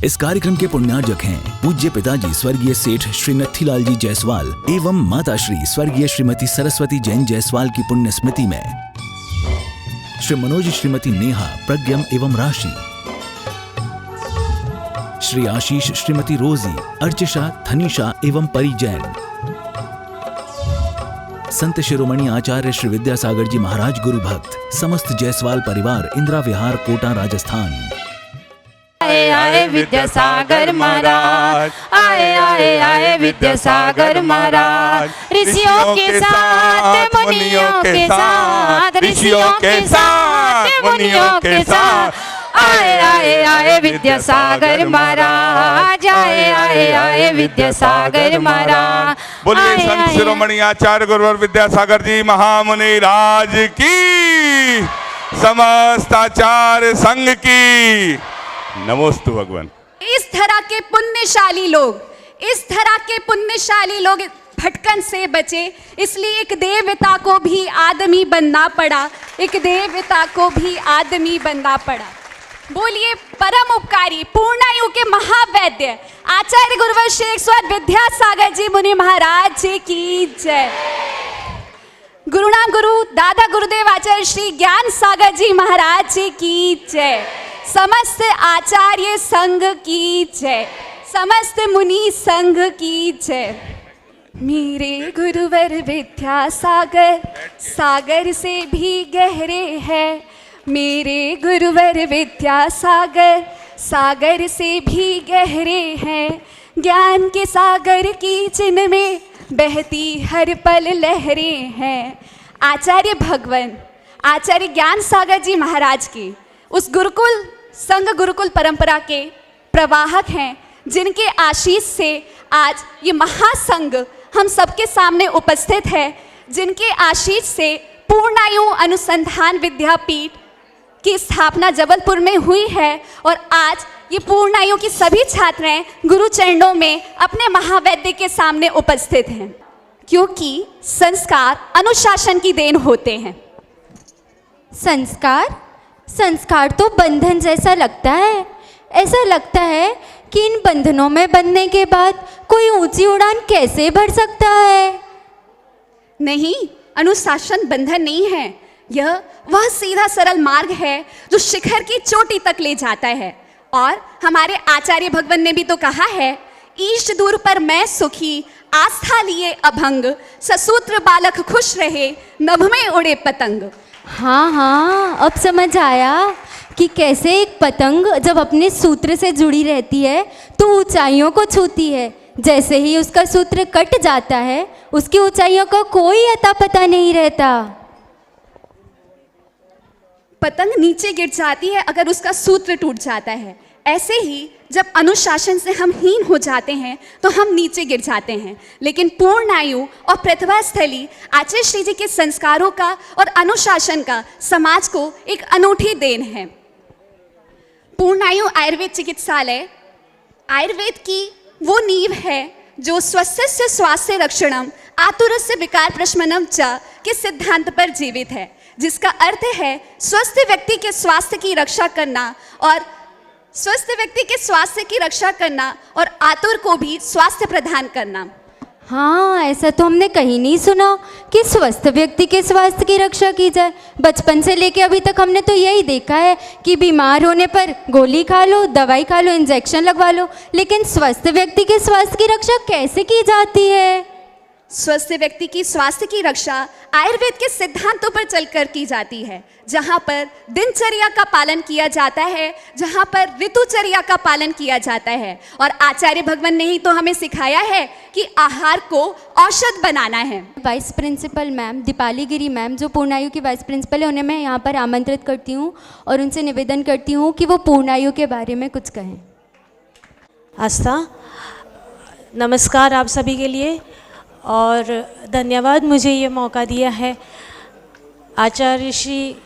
इस कार्यक्रम के पुण्यार्जक हैं पूज्य पिताजी स्वर्गीय सेठ श्री नत्थीलाल जी जायसवाल एवं माता श्री स्वर्गीय श्रीमती सरस्वती जैन जायसवाल की पुण्य स्मृति में श्री मनोज श्रीमती नेहा प्रज्ञम एवं राशि, श्री आशीष श्रीमती रोजी अर्चिषा थनीशा एवं परी जैन, संत शिरोमणि आचार्य श्री विद्यासागर जी महाराज गुरु भक्त समस्त जायसवाल परिवार इंदिरा विहार कोटा राजस्थान। आए आए विद्यासागर महाराज, आए आए आए विद्यासागर महाराज, ऋषियों के साथ मुनियों के साथ, ऋषियों के साथ मुनियों के साथ, आए आए आए विद्यासागर महाराज, आए आए आए विद्यासागर महाराज। बोलिए संत शिरोमणि आचार्य गुरुवर विद्यासागर जी महामुनि राज की, समस्त आचार्य संघ की नमोस्तु भगवान। इस तरह के पुण्यशाली लोग भटकन से बचे, इसलिए एक देवता को भी आदमी बनना पड़ा, एक देवता को भी आदमी बनना पड़ा। बोलिए परम उपकारी पूर्णायु के महावैद्य आचार्य गुरुवर श्री स्वर्गीय विद्यासागर जी मुनि महाराज जी की जय। गुरुनाम गुरु दादा गुरुदेव आचार्य श्री ज्ञान सागर जी महाराज जी की जय। समस्त आचार्य संघ की जय, समस्त मुनि संघ की जय। मेरे गुरुवर विद्यासागर सागर से भी गहरे हैं, मेरे गुरुवर विद्यासागर सागर से भी गहरे हैं, ज्ञान के सागर की जिन में बहती हर पल लहरें हैं। आचार्य भगवान आचार्य ज्ञान सागर जी महाराज के उस गुरुकुल संघ गुरुकुल परंपरा के प्रवाहक हैं, जिनके आशीष से आज ये महासंघ हम सबके सामने उपस्थित है, जिनके आशीष से पूर्णायु अनुसंधान विद्यापीठ की स्थापना जबलपुर में हुई है और आज ये पूर्णायु की सभी छात्राएं गुरु चरणों में अपने महावैद्य के सामने उपस्थित हैं, क्योंकि संस्कार अनुशासन की देन होते हैं। संस्कार तो बंधन जैसा लगता है। ऐसा लगता है कि इन बंधनों में बंधने के बाद कोई ऊंची उड़ान कैसे भर सकता है। नहीं, अनुशासन बंधन नहीं है, यह वह सीधा सरल मार्ग है जो शिखर की चोटी तक ले जाता है। और हमारे आचार्य भगवान ने भी तो कहा है, ईष्ट दूर पर मैं सुखी, आस्था लिए अभंग, ससूत्र बालक खुश रहे, नभ में उड़े पतंग। हाँ, अब समझ आया कि कैसे एक पतंग जब अपने सूत्र से जुड़ी रहती है तो ऊंचाइयों को छूती है, जैसे ही उसका सूत्र कट जाता है उसकी ऊंचाइयों का कोई अता पता नहीं रहता। पतंग नीचे गिर जाती है अगर उसका सूत्र टूट जाता है। ऐसे ही जब अनुशासन से हम हीन हो जाते हैं तो हम नीचे गिर जाते हैं। लेकिन पूर्णायु और प्रतिभा स्थली आचार्य श्री जी के संस्कारों का और अनुशासन का समाज को एक अनूठी देन है। पूर्णायु आयुर्वेद चिकित्सालय आयुर्वेद की वो नींव है जो स्वस्थस्य स्वास्थ्य रक्षणम आतुरस्य विकार प्रशमनम च के सिद्धांत पर जीवित है, जिसका अर्थ है स्वस्थ व्यक्ति के स्वास्थ्य की रक्षा करना और आतुर को भी स्वास्थ्य प्रदान करना। हाँ, ऐसा तो हमने कहीं नहीं सुना कि स्वस्थ व्यक्ति के स्वास्थ्य की रक्षा की जाए। बचपन से लेके अभी तक हमने तो यही देखा है कि बीमार होने पर गोली खा लो, दवाई खा लो, इंजेक्शन लगवा लो, लेकिन स्वस्थ व्यक्ति के स्वास्थ्य की रक्षा कैसे की जाती है? स्वस्थ व्यक्ति की स्वास्थ्य की रक्षा आयुर्वेद के सिद्धांतों पर चलकर की जाती है, जहाँ पर दिनचर्या का पालन किया जाता है, जहाँ पर ऋतुचर्या का पालन किया जाता है। और आचार्य भगवान ने ही तो हमें सिखाया है कि आहार को औषध बनाना है। वाइस प्रिंसिपल मैम दीपाली गिरी मैम, जो पूर्णायु की वाइस प्रिंसिपल है, उन्हें मैं यहाँ पर आमंत्रित करती हूँ और उनसे निवेदन करती हूँ कि वो पूर्णायु के बारे में कुछ कहें। आस्था, नमस्कार आप सभी के लिए और धन्यवाद मुझे ये मौका दिया है। आचार्य श्री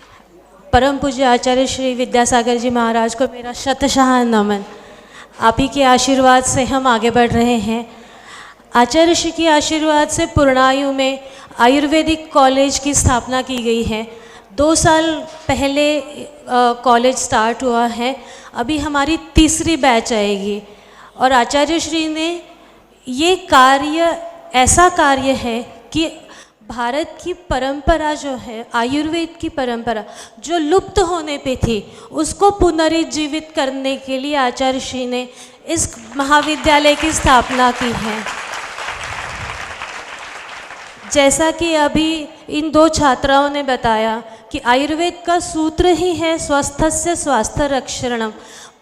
परम पूज्य आचार्य श्री विद्यासागर जी महाराज को मेरा शतशः नमन। आप ही के आशीर्वाद से हम आगे बढ़ रहे हैं। आचार्य श्री के आशीर्वाद से पूर्णायु में आयुर्वेदिक कॉलेज की स्थापना की गई है। 2 साल पहले कॉलेज स्टार्ट हुआ है, अभी हमारी तीसरी बैच आएगी और आचार्य श्री ने ये कार्य ऐसा कार्य है कि भारत की परंपरा जो है, आयुर्वेद की परंपरा जो लुप्त होने पे थी, उसको पुनर्जीवित करने के लिए आचार्य श्री ने इस महाविद्यालय की स्थापना की है। जैसा कि अभी इन 2 छात्राओं ने बताया कि आयुर्वेद का सूत्र ही है स्वस्थस्य स्वास्थ्य रक्षणम।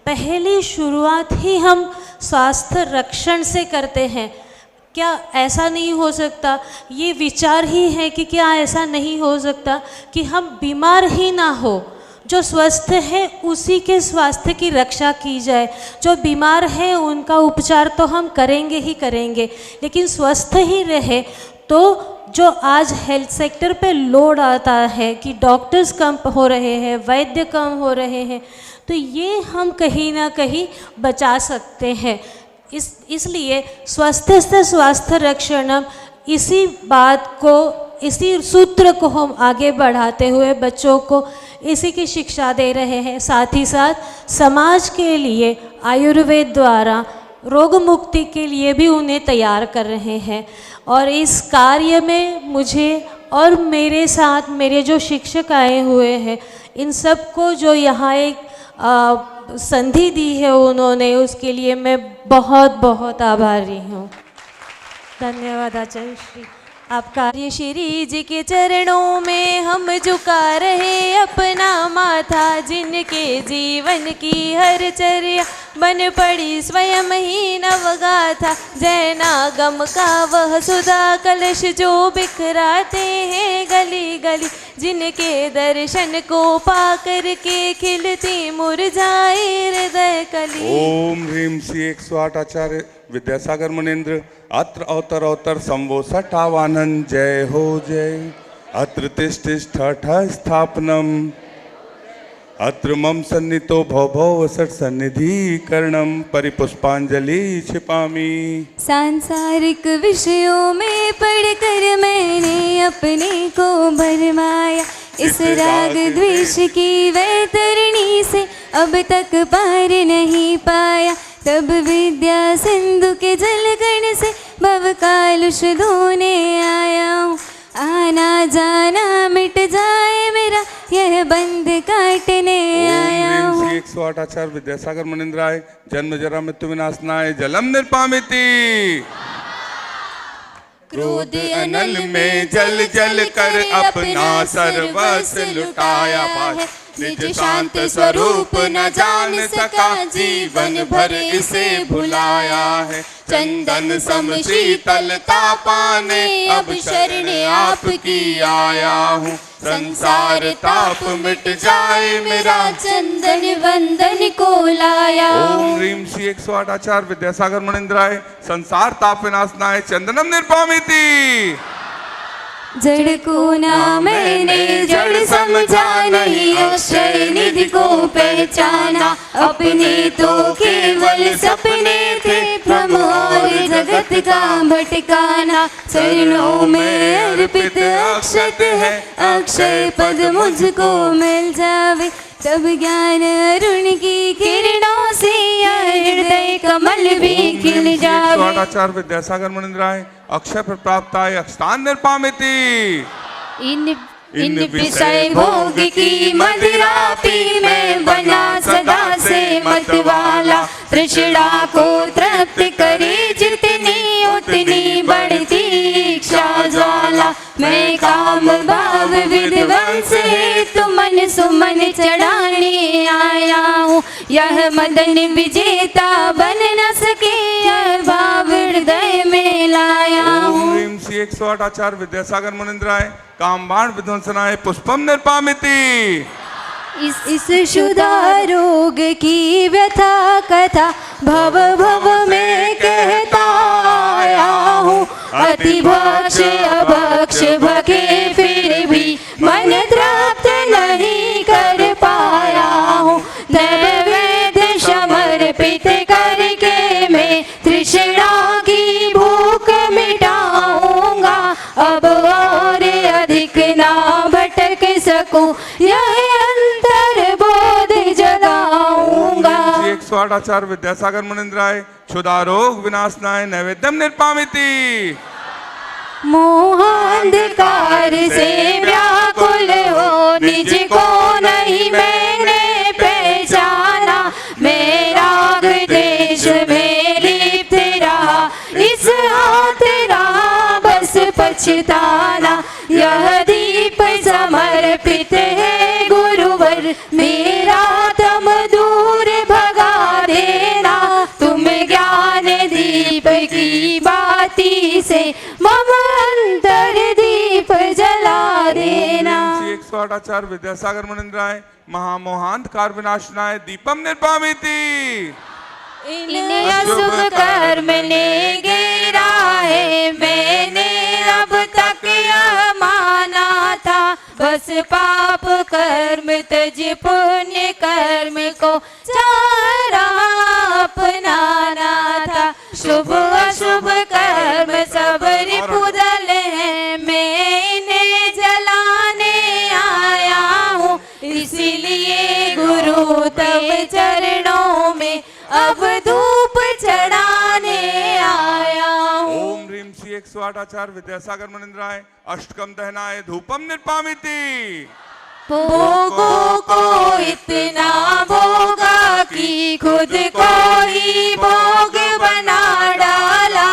पहली शुरुआत ही हम स्वास्थ्य रक्षण से करते हैं। क्या ऐसा नहीं हो सकता, ये विचार ही है कि क्या ऐसा नहीं हो सकता कि हम बीमार ही ना हो, जो स्वस्थ है उसी के स्वास्थ्य की रक्षा की जाए। जो बीमार है उनका उपचार तो हम करेंगे ही करेंगे, लेकिन स्वस्थ ही रहे। तो जो आज हेल्थ सेक्टर पे लोड आता है कि डॉक्टर्स कम हो रहे हैं, वैद्य कम हो रहे हैं, तो ये हम कहीं ना कहीं बचा सकते हैं। इसलिए स्वस्थ से स्वास्थ्य रक्षणम, इसी बात को, इसी सूत्र को हम आगे बढ़ाते हुए बच्चों को इसी की शिक्षा दे रहे हैं। साथ ही साथ समाज के लिए आयुर्वेद द्वारा रोग मुक्ति के लिए भी उन्हें तैयार कर रहे हैं। और इस कार्य में मुझे और मेरे साथ मेरे जो शिक्षक आए हुए हैं, इन सबको जो यहाँ एक संधि दी है उन्होंने, उसके लिए मैं बहुत बहुत आभारी हूँ। धन्यवाद आचार्य श्री आपका। श्री जी के चरणों में हम झुका रहे अपना माथा, जिनके जीवन की हर चर्या बन पड़ी स्वयं ही नवगाथा। जैनागम का वह सुधा कलश जो बिखराते हैं गली गली, जिनके दर्शन को पाकर के खिलती मुरझाए हृदय कली। ओम ह्रीं श्री 108 आचार्य विद्यासागर मुनीन्द्र अत्र अवतर अवतर संवो सठावानन। जय हो जय। अत्र तिष्ठ स्थापनम, अत्र मम सन्नितो भव भव सट सन्निधि करणम। परिपुष्पांजलि छिपामी। सांसारिक विषयों में पढ़कर मैंने अपने को भरमाया, इस राग द्वेष की वैतरणी से अब तक पार नहीं पाया। तब विद्या सिंधु के जलगण से भव कालुष धोने आया हूँ। आना जाना मिट जाए मेरा यह बंध काटने आया हूँ। 108 आचार्य विद्यासागर मुनीन्द्राय जन्म जरा मृत्यु विनाशनाय जलम निर्पामिति। क्रोध अनल में जल जल कर अपना सर्वस्व लुटाया पाए। निज शांत स्वरूप न जान सका, जीवन भर इसे भुलाया है। चंदन सम शीतलता पाने अब शरण आपकी आया हूँ। संसार ताप मिट जाए मेरा चंदन वंदन को लाया। ओम ह्रीं श्री 108 आचार्य विद्यासागर मुनीन्द्राय संसार ताप विनाशनाय चंदनम निर्पामिति। जड़ को ना मैंने जड़ समझा, नहीं अक्षय निधि को पहचाना। अपने तो केवल सपने थे, भ्रम और जगत का भटकाना। चरणों में अर्पित अक्षत है, अक्षय पद मुझको मिल जावे। तब ज्ञान अरुण की किरणों से हृदय कमल भी खिल जावे। आचार्य विद्यासागर मुनीन्द्राय अक्षय प्राप्त आय अक्षतान निर्पामिति। इन विषय भोग की मदिरा पी मैं बना सदा से मतवाला। तृष्णा को तृप्त करे जितनी उतनी बढ़ती इच्छा ज्वाला। मैं काम भाव विध्वंस हेतु मन सुमन चढ़ाने आया हूँ। यह मदन विजेता बन न सके, यह भाव हृदय में लाया हूँ। ओम ह्रीं श्री 108 आचार्य विद्यासागर मुनीन्द्राय कामबाण विध्वंसनाय पुष्पम निर्पामिति। इस शुदा रोग की व्यथा कथा भव भव में कहता आया हूँ। अति भक्ष अभक्ष भगे फिर भी मन तृप्त नहीं कर पाया हूँ। दैवेद समर्पित करके मैं तृष्णा की भूख मिटाऊंगा। अब और अधिक ना भटक सकूं, स्वाटाचार्य विद्यासागर मुनिंद्राय क्षुधारोग विनाशनाय नैवेद्यम निर्पामिति। मोहांधकार से व्याकुल हो निज को नहीं मैंने पहचाना, मेरा देश में लिप्त रहा इस हाथ रहा बस पछताना। यह दीप समर्पित है गुरुवर मेरा तम दूर भगा देना, तुम ज्ञान दीप की बाती से मम अंतर दीप जला देना। श्री 108 विद्यासागर मुनिंद्राय महामोहांधकार विनाशनाय दीपम निर्पामिति। इन्हें अशुभ कर्म ने घेरा है, मैंने अब तक यह माना था, बस पाप कर्म तज पुण्य कर्म को चारा अपनाना था। शुभ अशुभ कर्म सब रिपुदल है, मैं इन्हें जलाने आया हूँ, इसीलिए गुरु तब चरणों में अब धूप चढ़ाने आया हूँ। ओम ह्रीम श्री 108 विद्यासागर मुनिंद्राय अष्टकम दहनाय धूपम निर्पामिति। भोगों को इतना भोगा कि खुद को ही भोग बना डाला,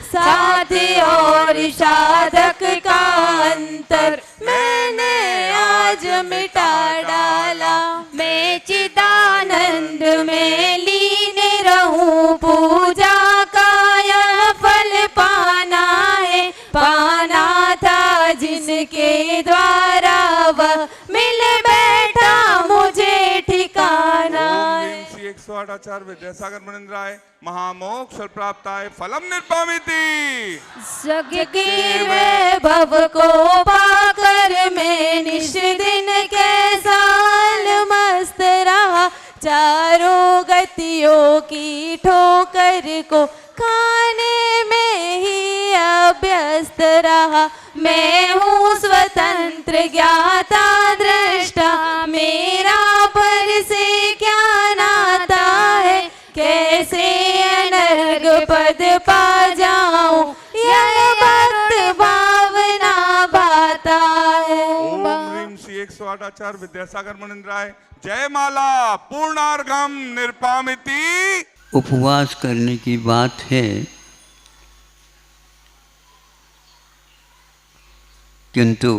साध्य और साधक का अंतर मैंने आज मिटा डाला। मैं चिदानंद में लीन रहूं, पूजा का यह फल पाना है, पाना था जिनके द्वारा वह मिल बैठा मुझे ठिकाना। ओम श्री 108 विद्यासागर मुनिंद्राय महामोक्ष प्राप्ताय फलम निर्पामिति। जग के वैभव को पाकर मैं निश दिन कैसा मस्त रहा, चारों गतियों की ठोकर को खाने में ही अभ्यस्त रहा। मैं हूँ स्वतंत्र ज्ञाता दृष्टा, मेरा पर से क्या नाता है, कैसे अनर्ग पद पा जाऊं यह भक्त भावना बाता है। ओम ह्रीम श्री 108 विद्यासागर मुनिंद्राय जयमाला पूर्णार्घम निर्पामिति। उपवास करने की बात है, किंतु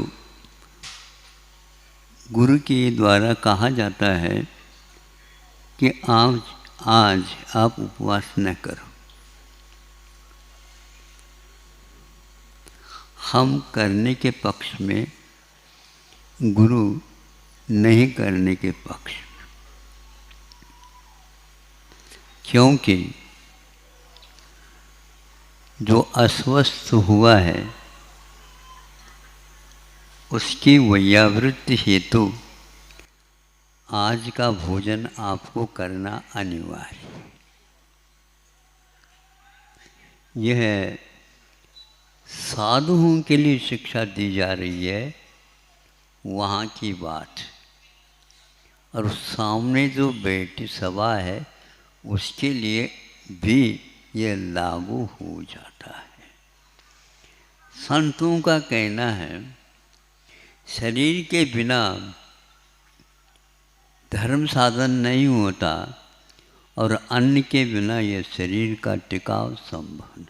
गुरु के द्वारा कहा जाता है कि आज आप उपवास न करो। हम करने के पक्ष में, गुरु नहीं करने के पक्ष में, क्योंकि जो अस्वस्थ हुआ है उसकी वैयावृत्ति हेतु आज का भोजन आपको करना अनिवार्य है। यह साधुओं के लिए शिक्षा दी जा रही है वहाँ की बात, और सामने जो बैठी सभा है उसके लिए भी यह लागू हो जाता है। संतों का कहना है शरीर के बिना धर्म साधन नहीं होता और अन्न के बिना यह शरीर का टिकाव संभव नहीं।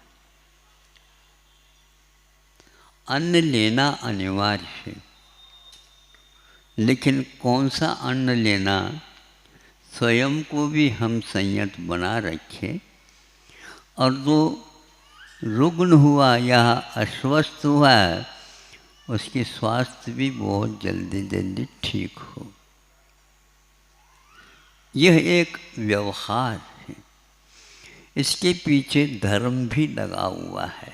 अन्न लेना अनिवार्य है, लेकिन कौन सा अन्न लेना, स्वयं को भी हम संयत बना रखें, और जो रुग्ण हुआ या अस्वस्थ हुआ है उसकी स्वास्थ्य भी बहुत जल्दी ठीक हो। यह एक व्यवहार है, इसके पीछे धर्म भी लगा हुआ है,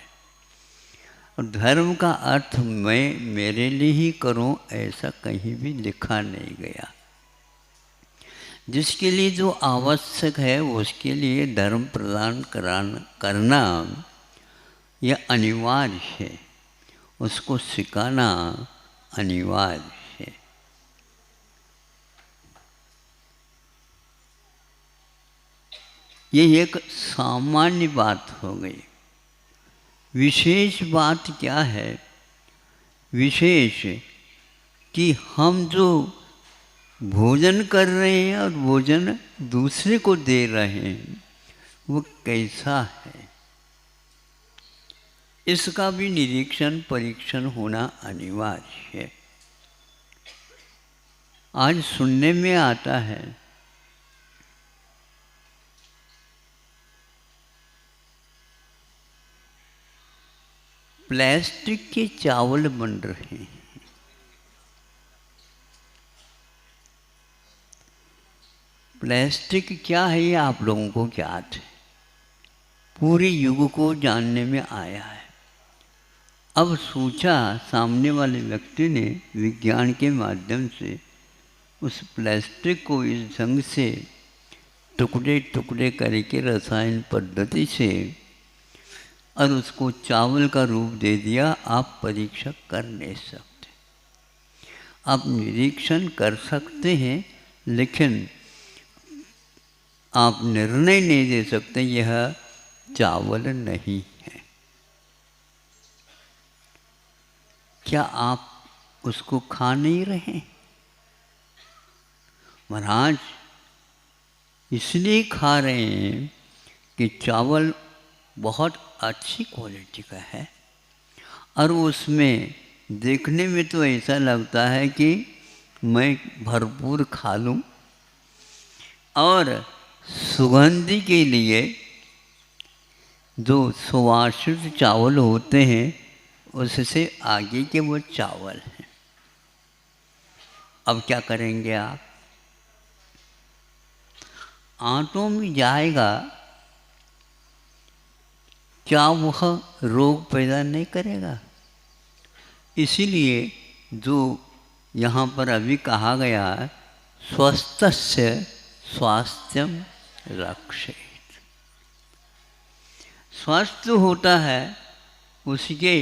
और धर्म का अर्थ मैं मेरे लिए ही करूं ऐसा कहीं भी लिखा नहीं गया। जिसके लिए जो आवश्यक है उसके लिए धर्म प्रदान करना यह अनिवार्य है, उसको सिखाना अनिवार्य है। ये एक सामान्य बात हो गई। विशेष बात क्या है? विशेष कि हम जो भोजन कर रहे हैं और भोजन दूसरे को दे रहे हैं वो कैसा है, इसका भी निरीक्षण परीक्षण होना अनिवार्य है। आज सुनने में आता है प्लास्टिक के चावल बन रहे हैं। प्लास्टिक क्या है ये आप लोगों को ज्ञात है, पूरे युग को जानने में आया है। अब सोचा सामने वाले व्यक्ति ने विज्ञान के माध्यम से उस प्लास्टिक को इस ढंग से टुकड़े टुकड़े करके रसायन पद्धति से और उसको चावल का रूप दे दिया। आप परीक्षा कर नहीं सकते, आप निरीक्षण कर सकते हैं, लेकिन आप निर्णय नहीं दे सकते यह चावल नहीं है। क्या आप उसको खा नहीं रहे? महाराज इसलिए खा रहे हैं कि चावल बहुत अच्छी क्वालिटी का है और उसमें देखने में तो ऐसा लगता है कि मैं भरपूर खा लूं, और सुगंधी के लिए जो सुवासित चावल होते हैं उससे आगे के वो चावल हैं। अब क्या करेंगे आप? आंतों में जाएगा, क्या वह रोग पैदा नहीं करेगा? इसीलिए जो यहाँ पर अभी कहा गया है, स्वस्थस्य स्वास्थ्यम रक्षेत। स्वस्थ होता है, उसके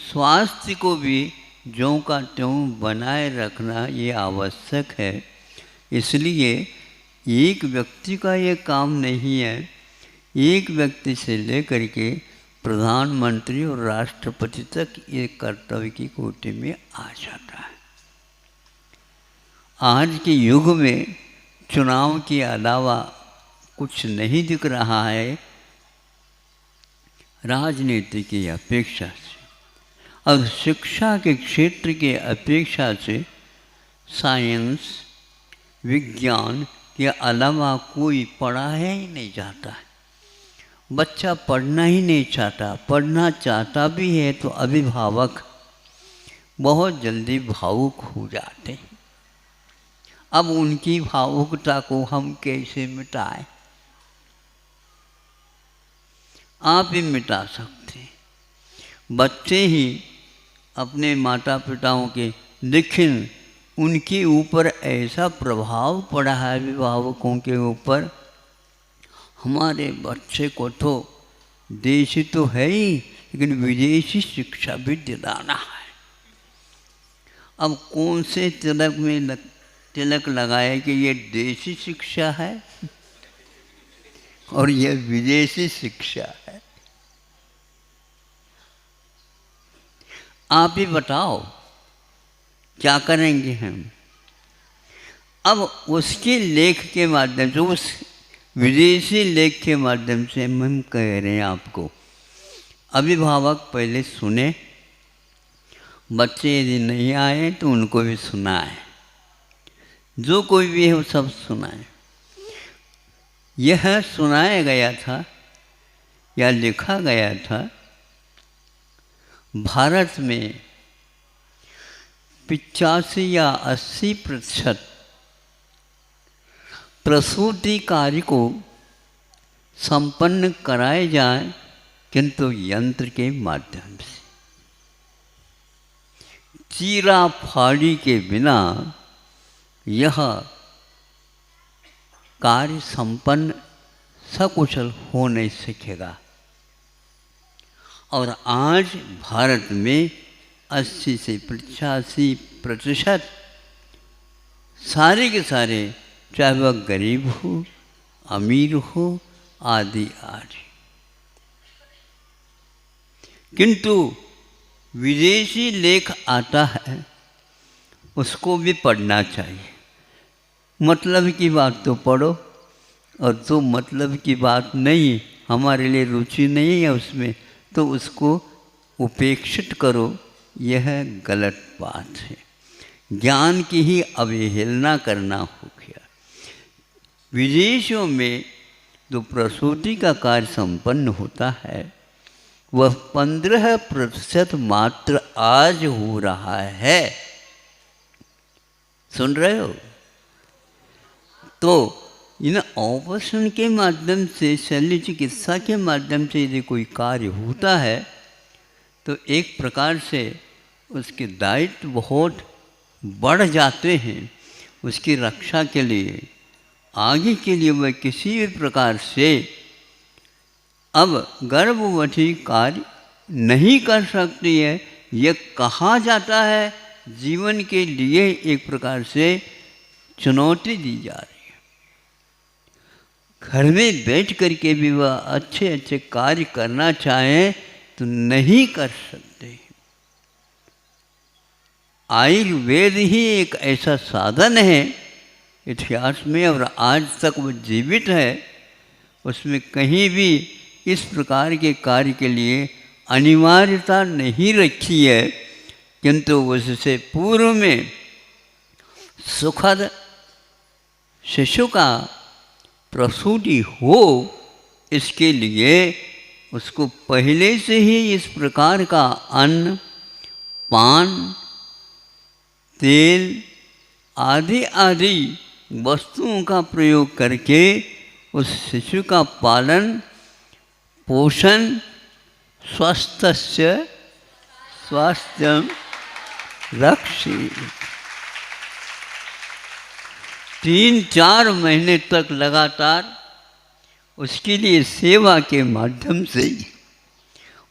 स्वास्थ्य को भी ज्यों का त्यों बनाए रखना ये आवश्यक है। इसलिए एक व्यक्ति का ये काम नहीं है, एक व्यक्ति से लेकर के प्रधानमंत्री और राष्ट्रपति तक ये कर्तव्य की कोटि में आ जाता है। आज के युग में चुनाव के अलावा कुछ नहीं दिख रहा है राजनीति की अपेक्षा से, और शिक्षा के क्षेत्र के अपेक्षा से साइंस विज्ञान के अलावा कोई पढ़ाया ही नहीं जाता है। बच्चा पढ़ना ही नहीं चाहता, पढ़ना चाहता भी है तो अभिभावक बहुत जल्दी भावुक हो जाते हैं। अब उनकी भावुकता को हम कैसे मिटाएं? आप ही मिटा सकते हैं, बच्चे ही अपने माता पिताओं के, लेकिन उनके ऊपर ऐसा प्रभाव पड़ा है अभिभावकों के ऊपर, हमारे बच्चे को तो देशी तो है ही लेकिन विदेशी शिक्षा भी दिलाना है। अब कौन से तिलक में तिलक लगाए कि ये देशी शिक्षा है और ये विदेशी शिक्षा है? आप ही बताओ क्या करेंगे हम? अब उसके लेख के माध्यम से, उस विदेशी लेख के माध्यम से हम कह रहे हैं आपको, अभिभावक पहले सुने, बच्चे यदि नहीं आए तो उनको भी सुनाए, जो कोई भी है वो सब सुनाए। यह सुनाया गया था या लिखा गया था, भारत में 85 या 80% प्रसूति कार्य को संपन्न कराए जाए, किंतु यंत्र के माध्यम से, चीरा फाड़ी के बिना यह कार्य संपन्न सकुशल हो नहीं सकेगा। और आज भारत में 80 से 85% सारे के सारे, चाहे वह गरीब हो अमीर हो, आदि आदि। किंतु विदेशी लेख आता है, उसको भी पढ़ना चाहिए। मतलब की बात तो पढ़ो, और जो मतलब की बात नहीं, हमारे लिए रुचि नहीं है उसमें, तो उसको उपेक्षित करो। यह गलत बात है। ज्ञान की ही अवहेलना करना हो गया। विदेशों में जो प्रसूति का कार्य संपन्न होता है वह 15% मात्र आज हो रहा है। सुन रहे हो? तो इन ऑपरेशन के माध्यम से, शल्य चिकित्सा के माध्यम से यदि कोई कार्य होता है तो एक प्रकार से उसके दायित्व बहुत बढ़ जाते हैं। उसकी रक्षा के लिए, आगे के लिए वह किसी भी प्रकार से अब गर्भवती कार्य नहीं कर सकती है। यह कहा जाता है जीवन के लिए एक प्रकार से चुनौती दी जा रही है। घर में बैठ करके भी वह अच्छे अच्छे कार्य करना चाहें तो नहीं कर सकते। आयुर्वेद ही एक ऐसा साधन है इतिहास में, और आज तक वो जीवित है। उसमें कहीं भी इस प्रकार के कार्य के लिए अनिवार्यता नहीं रखी है, किंतु उससे पूर्व में सुखद शिशु का प्रसूति हो, इसके लिए उसको पहले से ही इस प्रकार का अन्न, पान, तेल आदि आदि वस्तुओं का प्रयोग करके उस शिशु का पालन पोषण, स्वास्थ्यस्य स्वास्थ्यम रक्षेत्, 3-4 महीने तक लगातार उसके लिए सेवा के माध्यम से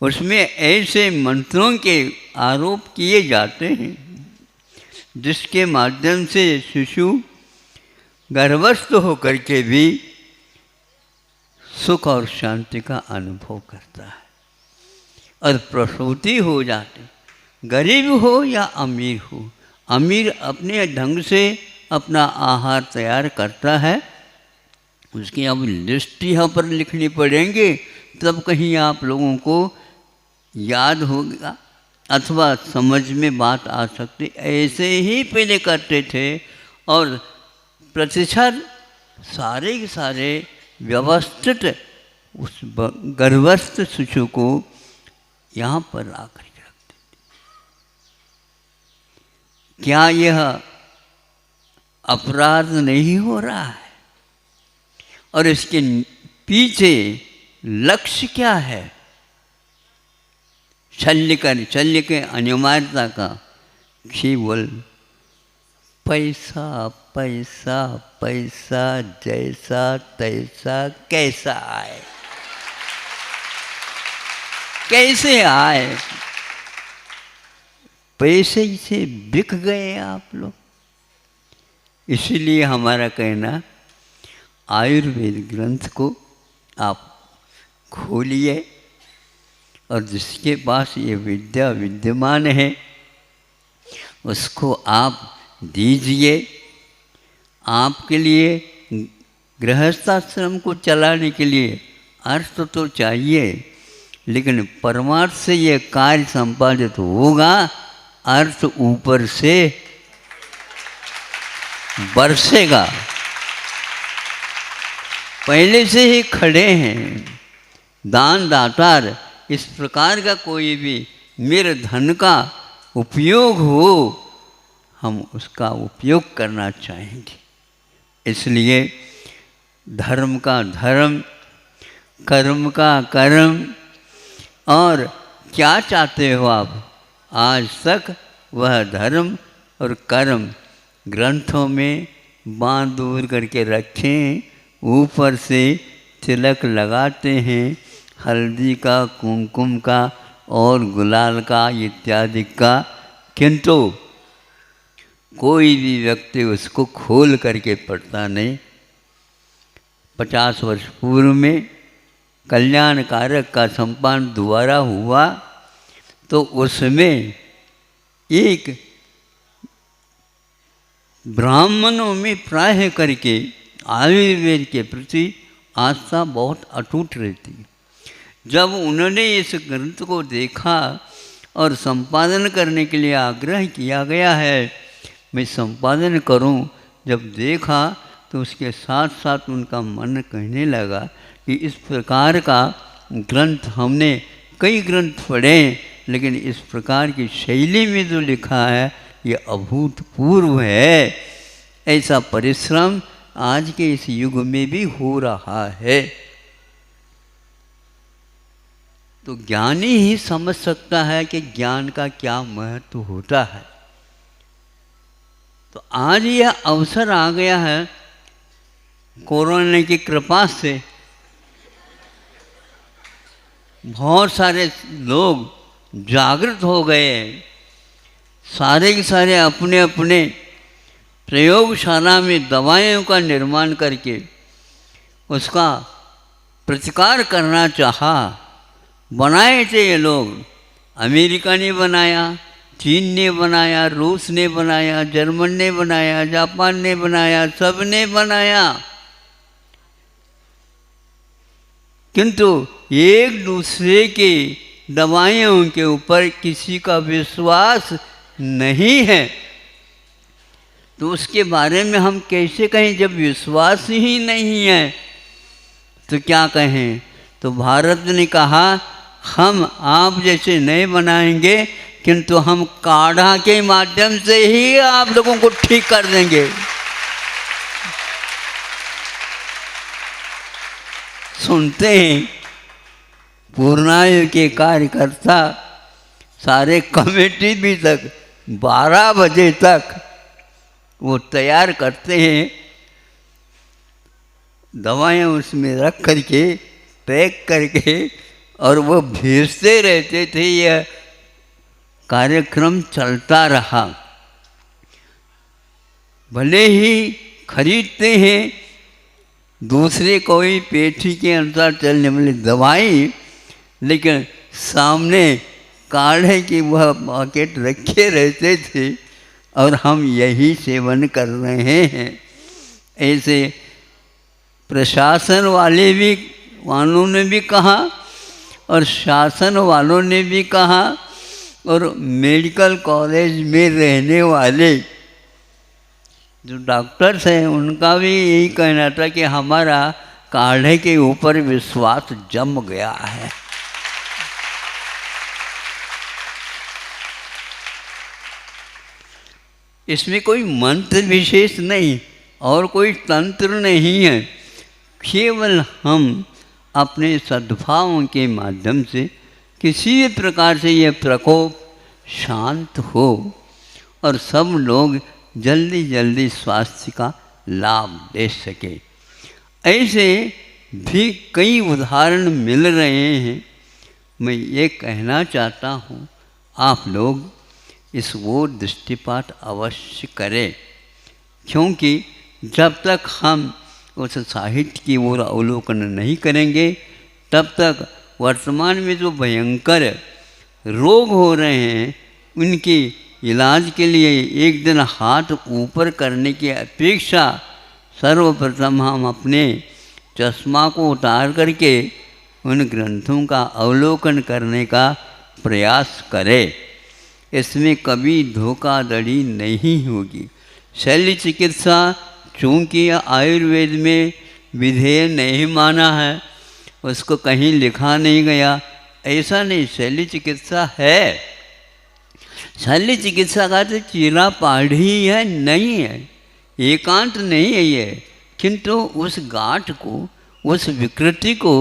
उसमें ऐसे मंत्रों के आरोप किए जाते हैं जिसके माध्यम से शिशु गर्भस्थ होकर के भी सुख और शांति का अनुभव करता है और प्रसूति हो जाती। गरीब हो या अमीर हो, अमीर अपने ढंग से अपना आहार तैयार करता है। उसकी अब लिस्ट यहाँ पर लिखनी पड़ेंगे, तब कहीं आप लोगों को याद होगा अथवा समझ में बात आ सकती। ऐसे ही पहले करते थे और प्रतिशत सारे के सारे व्यवस्थित उस गर्भस्थ शिशु को यहाँ पर ला कर के रखते थे। क्या यह अपराध नहीं हो रहा है? और इसके पीछे लक्ष्य क्या है? शल्य के अनिवार्यता का केवल पैसा पैसा पैसा, जैसा तैसा, कैसा आए, कैसे आए, पैसे से बिक गए आप लोग। इसीलिए हमारा कहना, आयुर्वेद ग्रंथ को आप खोलिए और जिसके पास ये विद्या विद्यमान है उसको आप दीजिए। आपके लिए गृहस्थाश्रम को चलाने के लिए अर्थ तो चाहिए, लेकिन परमार्थ से ये कार्य संपादित होगा, अर्थ ऊपर से बरसेगा। पहले से ही खड़े हैं दान दातार। इस प्रकार का कोई भी मेरे धन का उपयोग हो, हम उसका उपयोग करना चाहेंगे। इसलिए धर्म का धर्म, कर्म का कर्म, और क्या चाहते हो आप, आज तक वह धर्म और कर्म ग्रंथों में बांध दूर करके रखें। ऊपर से तिलक लगाते हैं, हल्दी का, कुमकुम का और गुलाल का इत्यादि का, किंतु कोई भी व्यक्ति उसको खोल करके पढ़ता नहीं। 50 वर्ष पूर्व में कल्याण कारक का संपादन दोबारा हुआ तो उसमें एक ब्राह्मणों में प्राय करके आयुर्वेद के प्रति आस्था बहुत अटूट रहती। जब उन्होंने इस ग्रंथ को देखा और संपादन करने के लिए आग्रह किया गया है, मैं संपादन करूं, जब देखा तो उसके साथ साथ उनका मन कहने लगा कि इस प्रकार का ग्रंथ हमने कई ग्रंथ पढ़े, लेकिन इस प्रकार की शैली में जो लिखा है ये अभूतपूर्व है। ऐसा परिश्रम आज के इस युग में भी हो रहा है। तो ज्ञानी ही समझ सकता है कि ज्ञान का क्या महत्व होता है। तो आज यह अवसर आ गया है, कोरोना की कृपा से बहुत सारे लोग जागृत हो गए हैं। सारे के सारे अपने अपने प्रयोगशाला में दवाइयों का निर्माण करके उसका प्रतिकार करना चाहा। बनाए थे ये लोग, अमेरिका ने बनाया, चीन ने बनाया, रूस ने बनाया, जर्मन ने बनाया, जापान ने बनाया, सब ने बनाया, किंतु एक दूसरे की दवाइयों के ऊपर किसी का विश्वास नहीं है। तो उसके बारे में हम कैसे कहें? जब विश्वास ही नहीं है तो क्या कहें? तो भारत ने कहा हम आप जैसे नहीं बनाएंगे, किंतु हम काढ़ा के माध्यम से ही आप लोगों को ठीक कर देंगे। सुनते हैं पूर्णायु के कार्यकर्ता सारे कमेटी भी तक 12 बजे तक वो तैयार करते हैं, दवाएं उसमें रख करके पैक करके, और वो भेजते रहते थे। यह कार्यक्रम चलता रहा। भले ही खरीदते हैं दूसरे कोई पेठी के अनुसार चलने वाली दवाई, लेकिन सामने काढ़े की वह पैकेट रखे रहते थे और हम यही सेवन कर रहे हैं। ऐसे प्रशासन वालों ने भी कहा और शासन वालों ने भी कहा, और मेडिकल कॉलेज में रहने वाले जो डॉक्टर्स हैं उनका भी यही कहना था कि हमारा काढ़े के ऊपर विश्वास जम गया है। इसमें कोई मंत्र विशेष नहीं और कोई तंत्र नहीं है, केवल हम अपने सद्भावों के माध्यम से किसी भी प्रकार से यह प्रकोप शांत हो और सब लोग जल्दी जल्दी स्वास्थ्य का लाभ ले सके। ऐसे भी कई उदाहरण मिल रहे हैं। मैं ये कहना चाहता हूँ आप लोग इस ओर दृष्टिपात अवश्य करें, क्योंकि जब तक हम उस साहित्य की ओर अवलोकन नहीं करेंगे तब तक वर्तमान में जो भयंकर रोग हो रहे हैं उनकी इलाज के लिए एक दिन हाथ ऊपर करने की अपेक्षा सर्वप्रथम हम अपने चश्मा को उतार करके उन ग्रंथों का अवलोकन करने का प्रयास करें। इसमें कभी धोखाधड़ी नहीं होगी। शल्य चिकित्सा चूँकि आयुर्वेद में विधेय नहीं माना है, उसको कहीं लिखा नहीं गया, ऐसा नहीं। शल्य चिकित्सा है, शल्य चिकित्सा का तो चीरा पाढ़ी है, नहीं है, एकांत नहीं है ये, किंतु उस गांठ को, उस विकृति को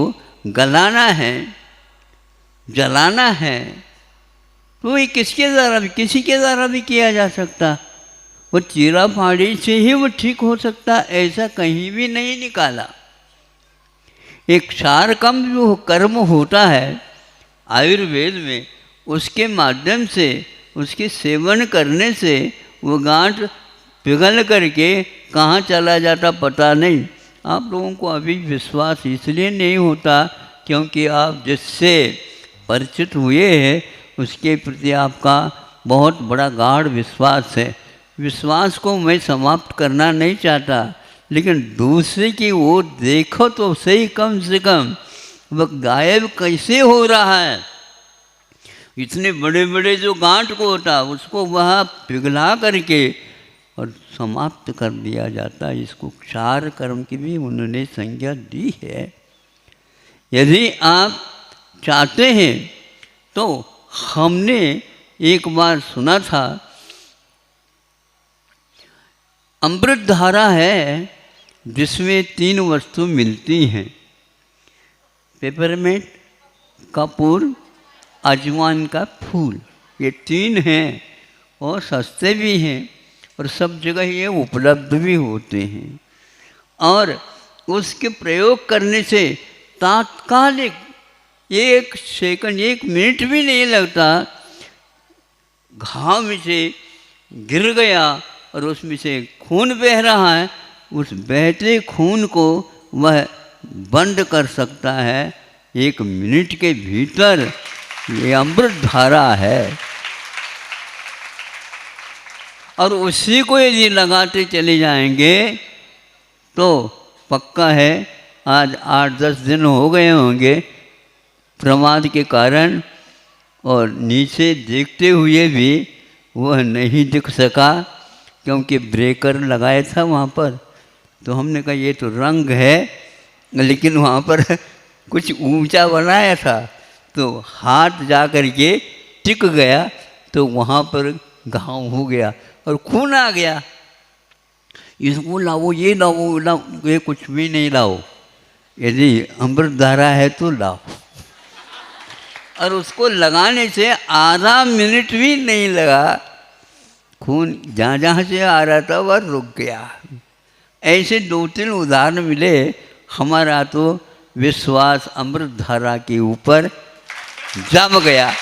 गलाना है, जलाना है। तो ये किसके द्वारा भी, किसी के द्वारा भी किया जा सकता। वो चीरा फाड़ी से ही वो ठीक हो सकता, ऐसा कहीं भी नहीं निकाला। एक क्षारकम जो कर्म होता है आयुर्वेद में, उसके माध्यम से, उसके सेवन करने से वो गांठ पिघल करके कहाँ चला जाता पता नहीं। आप लोगों को अभी विश्वास इसलिए नहीं होता क्योंकि आप जिससे परिचित हुए हैं उसके प्रति आपका बहुत बड़ा गाढ़ विश्वास है। विश्वास को मैं समाप्त करना नहीं चाहता, लेकिन दूसरे की ओर देखो तो सही, कम से कम वह गायब कैसे हो रहा है। इतने बड़े बड़े जो गांठ को होता उसको वहाँ पिघला करके और समाप्त कर दिया जाता है। इसको क्षार कर्म की भी उन्होंने संज्ञा दी है। यदि आप चाहते हैं तो हमने एक बार सुना था, अमृत धारा है जिसमें 3 वस्तु मिलती हैं, पेपरमिंट, कपूर, अजवाइन का फूल। ये 3 हैं और सस्ते भी हैं और सब जगह ये उपलब्ध भी होते हैं। और उसके प्रयोग करने से तात्कालिक 1 सेकंड 1 मिनट भी नहीं लगता, घाव में से गिर गया और उसमें से खून बह रहा है, उस बहते खून को वह बंद कर सकता है 1 मिनट के भीतर। ये अमृत धारा है और उसी को यदि लगाते चले जाएंगे तो पक्का है आज 8-10 दिन हो गए होंगे प्रमाद के कारण, और नीचे देखते हुए भी वह नहीं दिख सका क्योंकि ब्रेकर लगाया था वहाँ पर। तो हमने कहा ये तो रंग है, लेकिन वहाँ पर कुछ ऊंचा बनाया था तो हाथ जा कर के टिक गया तो वहाँ पर घाव हो गया और खून आ गया। इसको लाओ, ये लाओ, ये कुछ भी नहीं लाओ, यदि अमृत धारा है तो लाओ। और उसको लगाने से आधा मिनट भी नहीं लगा, खून जहाँ जहाँ से आ रहा था वह रुक गया। ऐसे 2-3 उदाहरण मिले। हमारा तो विश्वास अमृत धारा के ऊपर जम गया।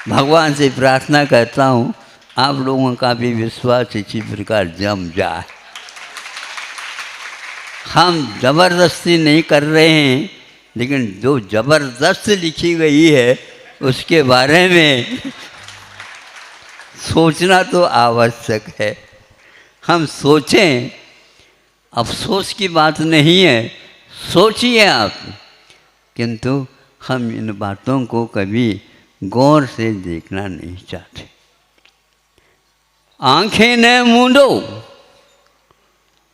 भगवान से प्रार्थना करता हूँ आप लोगों का भी विश्वास इसी प्रकार जम जाए। हम जबरदस्ती नहीं कर रहे हैं, लेकिन जो जबरदस्त लिखी गई है उसके बारे में सोचना तो आवश्यक है। हम सोचें, अफसोस की बात नहीं है, सोचिए आप, किंतु हम इन बातों को कभी गौर से देखना नहीं चाहते। आंखें न मूंदो,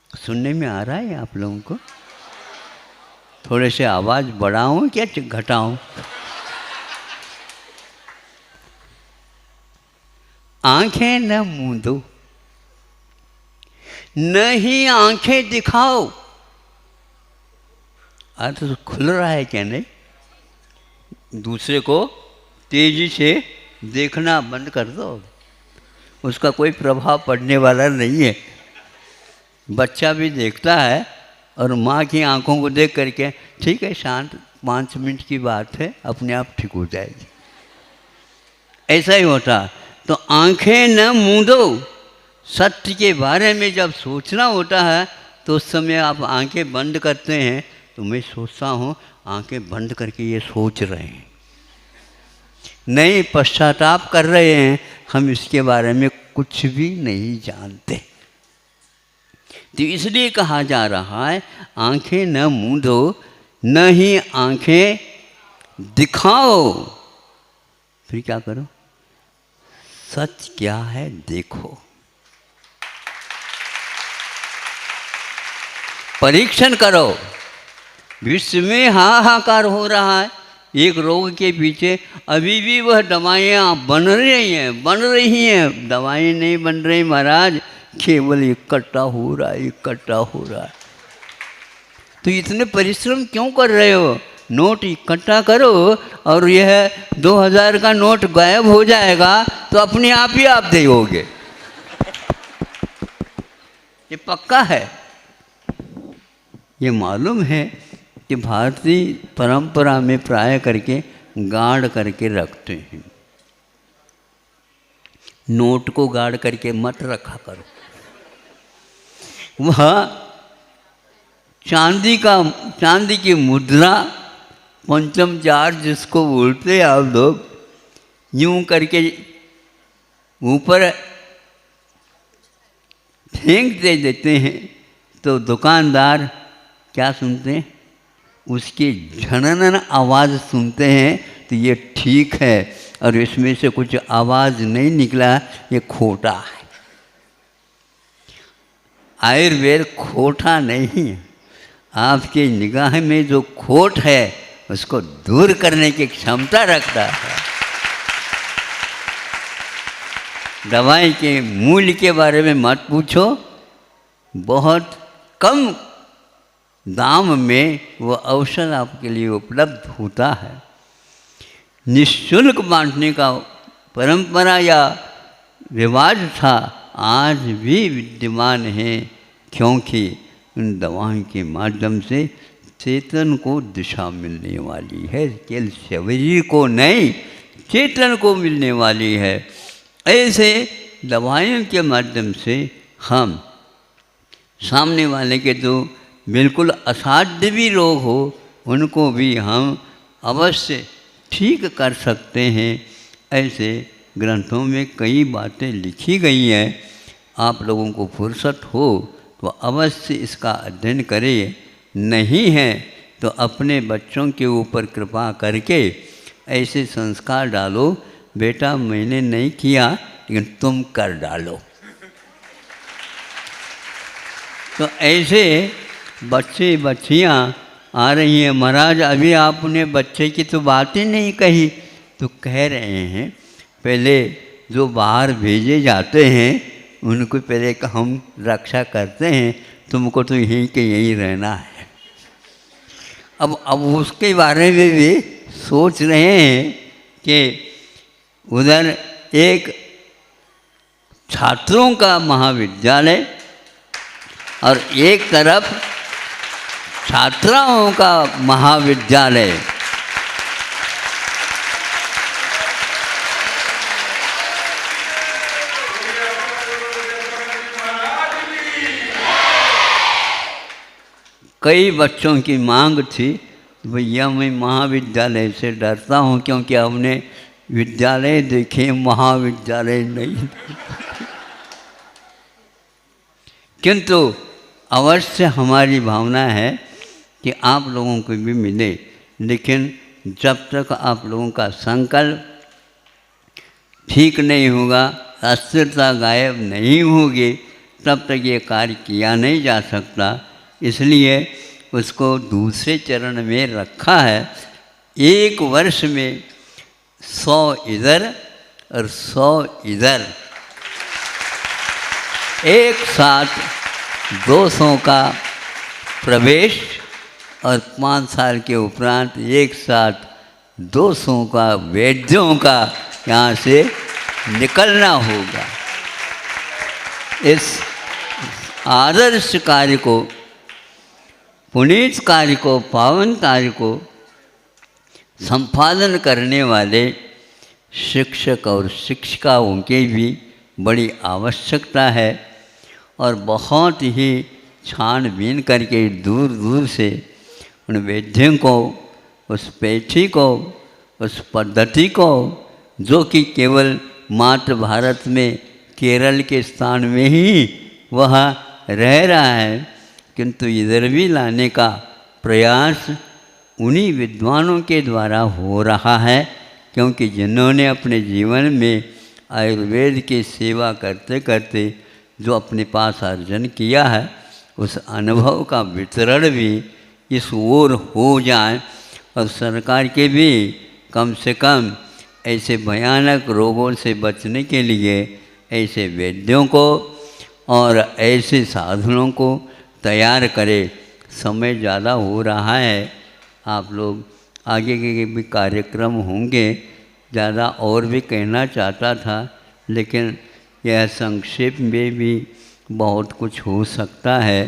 सुनने में आ रहा है आप लोगों को? थोड़े से आवाज़ बढ़ाऊं क्या घटाऊं? आंखें न मूंदो, नहीं आंखें दिखाओ। अर्थ तो खुल रहा है क्या? नहीं, दूसरे को तेजी से देखना बंद कर दो, उसका कोई प्रभाव पड़ने वाला नहीं है। बच्चा भी देखता है और माँ की आंखों को देख करके ठीक है, शांत, 5 मिनट की बात है, अपने आप ठीक हो जाएगी। ऐसा ही होता। तो आंखें न मूंदो, सत्य के बारे में जब सोचना होता है तो उस समय आप आंखें बंद करते हैं। तो मैं सोचता हूँ आंखें बंद करके ये सोच रहे हैं, नहीं पश्चाताप कर रहे हैं, हम इसके बारे में कुछ भी नहीं जानते। तो इसलिए कहा जा रहा है आंखें न मूंदो, न ही आंखें दिखाओ। फिर क्या करो? सच क्या है देखो, परीक्षण करो। विश्व में हाहाकार हो रहा है एक रोग के पीछे, अभी भी वह दवाइयाँ बन रही हैं। दवाएं नहीं बन रही महाराज, केवल इकट्ठा हो रहा है। तो इतने परिश्रम क्यों कर रहे हो? नोट इकट्ठा करो और यह 2000 का नोट गायब हो जाएगा तो अपने आप ही आप दोगे, ये पक्का है। ये मालूम है कि भारतीय परंपरा में प्राय करके गाड़ करके रखते हैं। नोट को गाड़ करके मत रखा करो, वह चांदी की मुद्रा, पंचम चार जिसको बोलते हैं आप लोग, यूं करके ऊपर फेंक दे देते हैं तो दुकानदार क्या सुनते हैं? उसकी झनन आवाज़ सुनते हैं तो ये ठीक है, और इसमें से कुछ आवाज़ नहीं निकला, ये खोटा है। आयुर्वेद खोटा नहीं है। आपके निगाह में जो खोट है उसको दूर करने की क्षमता रखता है। दवाई के मूल्य के बारे में मत पूछो, बहुत कम दाम में वो औषध आपके लिए उपलब्ध होता है। निःशुल्क बांटने का परंपरा या रिवाज था, आज भी विद्यमान है, क्योंकि उन दवाओं के माध्यम से चेतन को दिशा मिलने वाली है, केवल शरीर को नहीं, चेतन को मिलने वाली है। ऐसे दवाइयों के माध्यम से हम सामने वाले के जो बिल्कुल असाध्य भी रोग हो उनको भी हम अवश्य ठीक कर सकते हैं। ऐसे ग्रंथों में कई बातें लिखी गई हैं। आप लोगों को फुर्सत हो तो अवश्य इसका अध्ययन करें, नहीं है तो अपने बच्चों के ऊपर कृपा करके ऐसे संस्कार डालो, बेटा मैंने नहीं किया लेकिन तुम कर डालो। तो ऐसे बच्चे बच्चियाँ आ रही हैं। महाराज अभी आपने बच्चे की तो बात ही नहीं कही। तो कह रहे हैं पहले जो बाहर भेजे जाते हैं उनको पहले हम रक्षा करते हैं, तुमको तो यहीं के यहीं रहना है। अब उसके बारे में भी सोच रहे हैं कि उधर एक छात्रों का महाविद्यालय और एक तरफ छात्राओं का महाविद्यालय। कई बच्चों की मांग थी, भैया मैं महाविद्यालय से डरता हूँ क्योंकि हमने विद्यालय देखे, महाविद्यालय नहीं। किंतु अवश्य हमारी भावना है कि आप लोगों को भी मिले, लेकिन जब तक आप लोगों का संकल्प ठीक नहीं होगा, अस्थिरता गायब नहीं होगी, तब तक ये कार्य किया नहीं जा सकता। इसलिए उसको दूसरे चरण में रखा है। 1 वर्ष में 100 इधर और 100 इधर, एक साथ 200 का प्रवेश और 5 साल के उपरांत एक साथ 200 का वैद्यों का यहाँ से निकलना होगा। इस आदर्श कार्य को, पुनीत कार्य को, पावन कार्य को संपादन करने वाले शिक्षक और शिक्षिकाओं की भी बड़ी आवश्यकता है। और बहुत ही छानबीन करके दूर दूर से उन वैद्यों को, उस पैठी को, उस पद्धति को, जो कि केवल मात्र भारत में केरल के स्थान में ही वह रह रहा है, किंतु इधर भी लाने का प्रयास उन्हीं विद्वानों के द्वारा हो रहा है। क्योंकि जिन्होंने अपने जीवन में आयुर्वेद की सेवा करते करते जो अपने पास अर्जन किया है, उस अनुभव का वितरण भी इस ओर हो जाए और सरकार के भी कम से कम ऐसे भयानक रोगों से बचने के लिए ऐसे वैद्यों को और ऐसे साधनों को तैयार करे। समय ज़्यादा हो रहा है, आप लोग आगे के भी कार्यक्रम होंगे। ज़्यादा और भी कहना चाहता था, लेकिन यह संक्षेप में भी बहुत कुछ हो सकता है।